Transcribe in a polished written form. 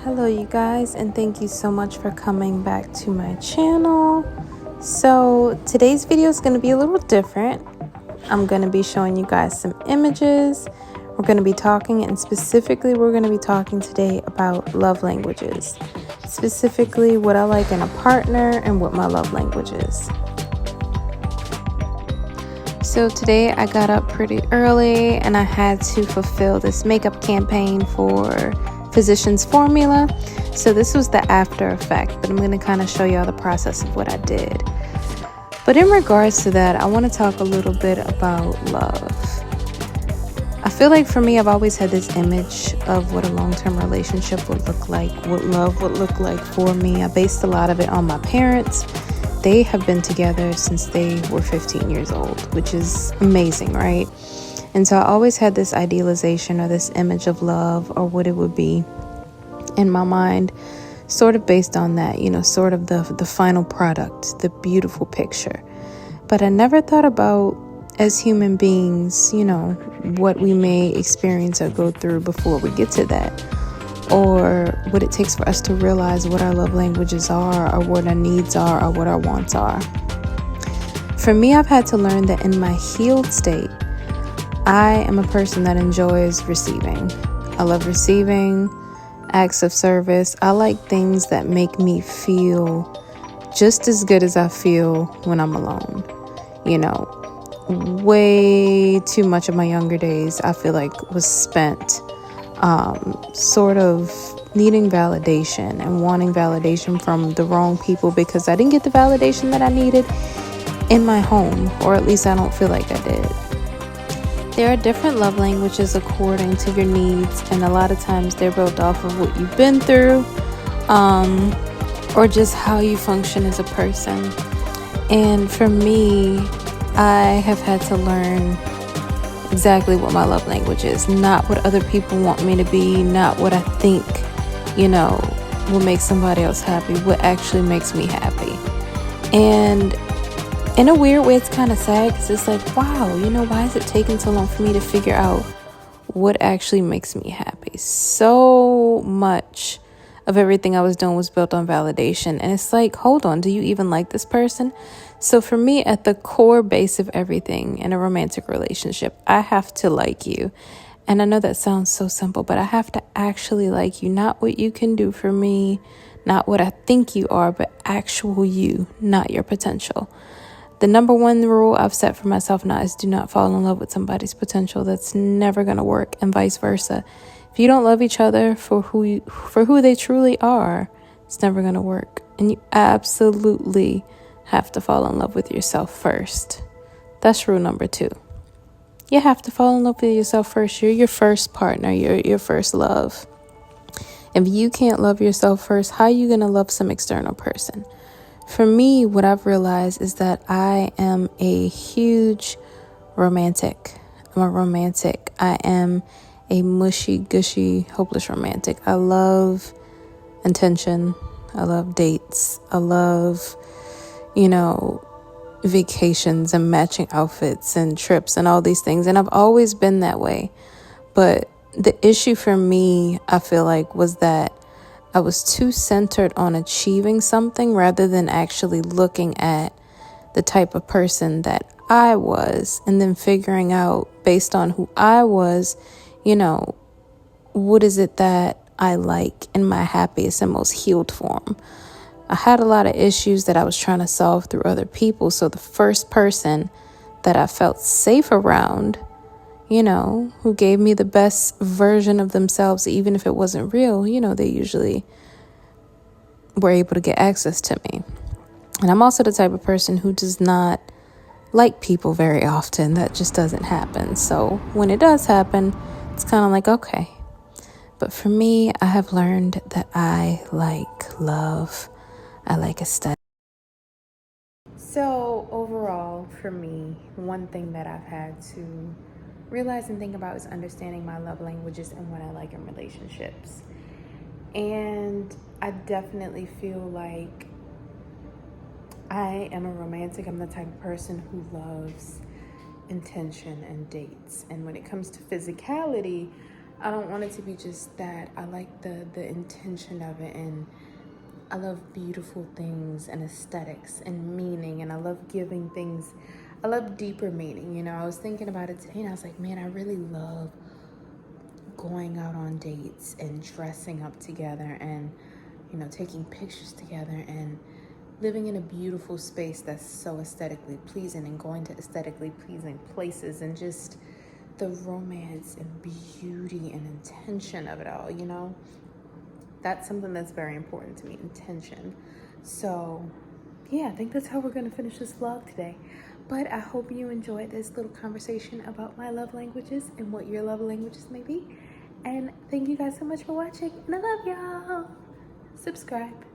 Hello you guys, and thank you so much for coming back to my channel. So today's video is going to be a little different. I'm going to be showing you guys some images. We're going to be talking, and specifically we're going to be talking today about love languages, specifically what I like in a partner and what my love language is. So today I got up pretty early and I had to fulfill this makeup campaign for Physicians Formula. So this was the after effect, but I'm going to kind of show y'all the process of what I did. But in regards to that, I want to talk a little bit about love. I feel like for me, I've always had this image of what a long-term relationship would look like, what love would look like for me. I based a lot of it on my parents. They have been together since they were 15 years old, which is amazing, right? And so I always had this idealization or this image of love or what it would be in my mind, sort of based on that, sort of the final product, the beautiful picture. But I never thought about, as human beings, what we may experience or go through before we get to that, or what it takes for us to realize what our love languages are, or what our needs are, or what our wants are. For me, I've had to learn that in my healed state, I am a person that enjoys receiving. I love receiving acts of service. I like things that make me feel just as good as I feel when I'm alone. Way too much of my younger days, I feel like, was spent sort of needing validation and wanting validation from the wrong people because I didn't get the validation that I needed in my home, or at least I don't feel like I did. There are different love languages according to your needs, and a lot of times they're built off of what you've been through, or just how you function as a person. And for me, I have had to learn exactly what my love language is, not what other people want me to be, not what I think, will make somebody else happy, what actually makes me happy. And in a weird way, it's kind of sad because it's like, wow, why is it taking so long for me to figure out what actually makes me happy? So much of everything I was doing was built on validation. And it's like, hold on, do you even like this person? So for me, at the core base of everything in a romantic relationship, I have to like you. And I know that sounds so simple, but I have to actually like you, not what you can do for me, not what I think you are, but actual you, not your potential. The number one rule I've set for myself now is do not fall in love with somebody's potential. That's never going to work, and vice versa. If you don't love each other for who they truly are, it's never going to work. And you absolutely have to fall in love with yourself first. That's rule number 2. You have to fall in love with yourself first. You're your first partner. You're your first love. If you can't love yourself first, how are you going to love some external person? For me, what I've realized is that I am a huge romantic. I'm a romantic. I am a mushy, gushy, hopeless romantic. I love intention. I love dates. I love, vacations and matching outfits and trips and all these things. And I've always been that way. But the issue for me, I feel like, was that I was too centered on achieving something rather than actually looking at the type of person that I was, and then figuring out, based on who I was, what is it that I like in my happiest and most healed form. I had a lot of issues that I was trying to solve through other people. So the first person that I felt safe around, who gave me the best version of themselves, even if it wasn't real, they usually were able to get access to me. And I'm also the type of person who does not like people very often. That just doesn't happen. So when it does happen, it's kind of like, okay. But for me, I have learned that I like love. I like aesthetic. So overall, for me, one thing that I've had to realize and think about is understanding my love languages and what I like in relationships. And I definitely feel like I am a romantic. I'm the type of person who loves intention and dates. And when it comes to physicality, I don't want it to be just that. I like the intention of it, and I love beautiful things and aesthetics and meaning, and I love giving things, I love deeper meaning. You know, I was thinking about it today and I was like, man, I really love going out on dates and dressing up together and, you know, taking pictures together and living in a beautiful space that's so aesthetically pleasing and going to aesthetically pleasing places and just the romance and beauty and intention of it all, you know? That's something that's very important to me, intention. So yeah, I think that's how we're gonna finish this vlog today. But I hope you enjoyed this little conversation about my love languages and what your love languages may be. And thank you guys so much for watching, and I love y'all. Subscribe.